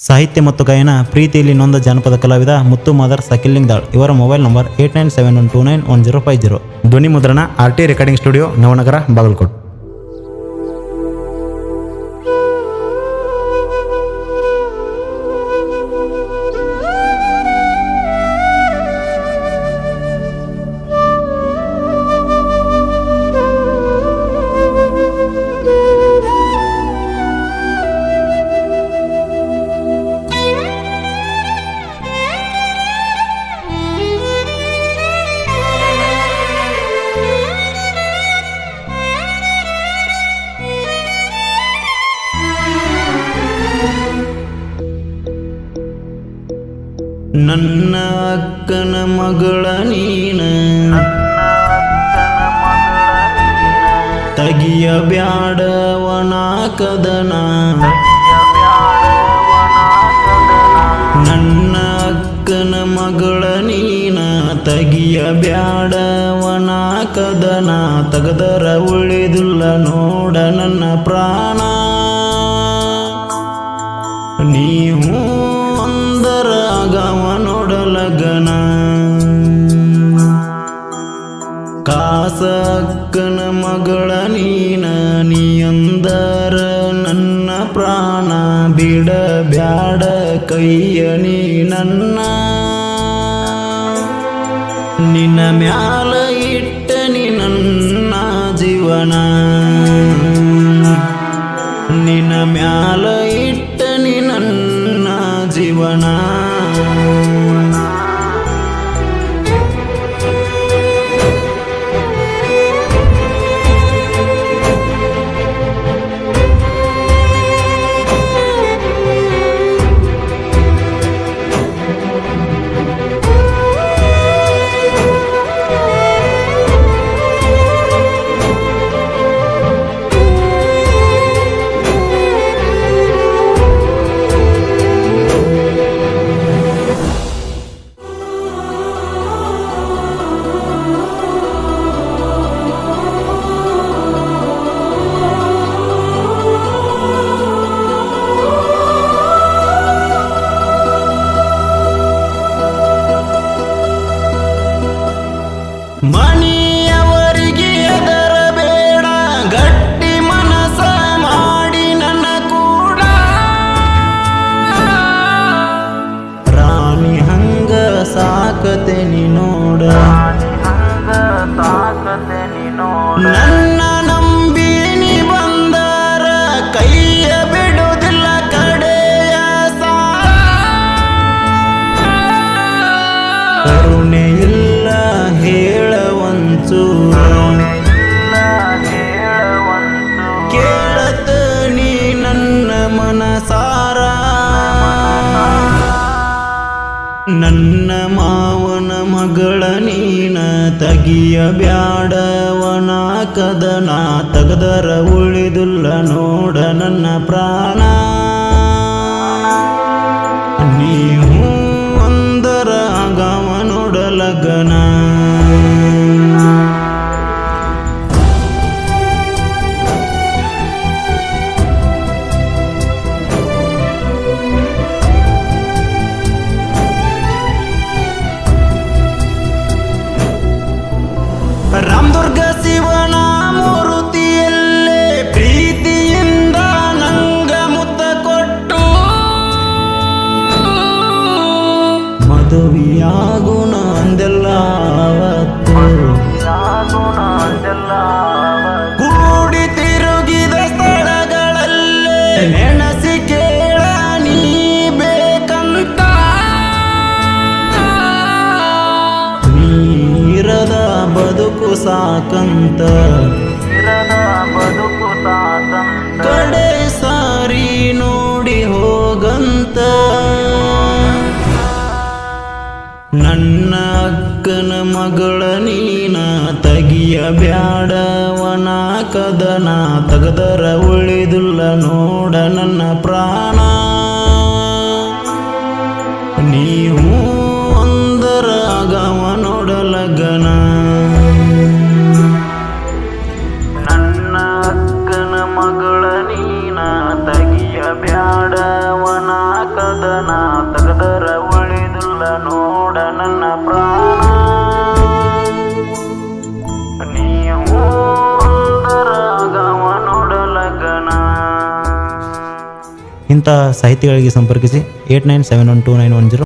ಸಾಹಿತ್ಯ ಮತ್ತು ಗಾಯನ ಪ್ರೀತಿಯಲ್ಲಿ ನೊಂದ ಜಾನಪದ ಕಲಾವಿದ ಮುತ್ತು ಮಾದರ್ ಸಕಿಲಿಂಗ್ದಾಳ್. ಇವರ ಮೊಬೈಲ್ ನಂಬರ್ 8971291050. ಧ್ವನಿ ಮುದ್ರಣ RT recording studio, Navanagar, Bagalkot. ನನ್ನ ಅಕ್ಕನ ಮಗಳ ನೀನ ತಗಿಯ ಬ್ಯಾಡವನ ಕದನ. ನನ್ನ ಅಕ್ಕನ ಮಗಳ ನೀನ ತಗಿಯ ಬ್ಯಾಡವನ ಕದನ. ತಗದರ ಉಳಿದಿಲ್ಲ ನೋಡ ನನ್ನ ಪ್ರಾಣ. ನೀವು ಅಂದರಾಗವ ನೋಡಲಗನ. ಕಾಸಕ್ಕನ ಮಗಳ ನೀನ ನೀ ಅಂದರ ನನ್ನ ಪ್ರಾಣ. ಬಿಡ ಬ್ಯಾಡ ಕೈಯ ನೀ ನನ್ನ. ನಿನ್ನ ಮ್ಯಾಲ ಇಟ್ಟ ನೀ ನನ್ನ ಜೀವನ. ನಿನ್ನ ಮ್ಯಾಲ ಇಟ್ಟ ನೀ ನನ್ನ ಜೀವನ. ಮನೆಯವರಿಗೆ ಹೆದರಬೇಡ, ಗಟ್ಟಿ ಮನಸ ಮಾಡಿ ನನ್ನ ಕೂಡ. ರಾಣಿ ಹಂಗ ಸಾಕತೇನಿ ನೋಡ. ನನ್ನ ನಂಬಿನಿ ಬಂದರ ಕೈಯ ಬಿಡುವುದಿಲ್ಲ ಕಡೆಯ ಸಾಲ. ಕರುಣೆ ಇಲ್ಲ ಹೇಳವಂಚು, ಕೇಳತ ನೀ ನನ್ನ ಮನಸಾರ. ನನ್ನ ಮಾವನ ಮಗಳ ನೀನ ತಗಿಯ ಬ್ಯಾಡವನ ಕದನ. ತಗದರ ಉಳಿದುಲ್ಲ ನೋಡ ನನ್ನ ಪ್ರಾಣ. ನೀವು ಅಂದರ ಆಗವ ನೋಡಲಗನ. ರಾಮದುರ್ಗ ಶಿವನ ಮೂರುತಿಯಲ್ಲೇ ಪ್ರೀತಿಯಿಂದ ನಂಗ ಮುತ್ತ ಕೊಟ್ಟು. ಮದುವೆಯಾಗುಣ ಅಂದೆಲ್ಲ ಅವತ್ತು. ಕೂಡಿ ತಿರುಗಿದ ಸ್ಥಳಗಳಲ್ಲೇ ನೆನಸಿ ಕೇಳ ನೀ ಬೇಕಂತ. ನೀರದ ಬದುಕು ಸಾಕಂತ, ಕಡೆ ಸಾರಿ ನೋಡಿ ಹೋಗಂತ. ನನ್ನ ಅಕ್ಕನ ಮಗಳ ನೀನ ತಗಿಯ ಬ್ಯಾಡವನ ಕದನ. ತಗದರ ಉಳಿದುಲ್ಲ ನೋಡ ನನ್ನ ಪ್ರಾಣ. ನೀವು ಅಂದರ ಆಗವ ನೋಡಲಗನ. ನನ್ನ ಅಕ್ಕನ ಮಗಳ ನೀನ ತಗಿಯ ಬ್ಯಾಡವನ ಕದನ. ನಾ ತಗದರ ಉಳಿದಿಲ್ಲ ನೋಡ ನನ್ನ ಪ್ರಾಣ ನೀವು ನೋಡಲಗನ. ಇಂಥ ಸಾಹಿತಿಗಳಿಗೆ ಸಂಪರ್ಕಿಸಿ 89712910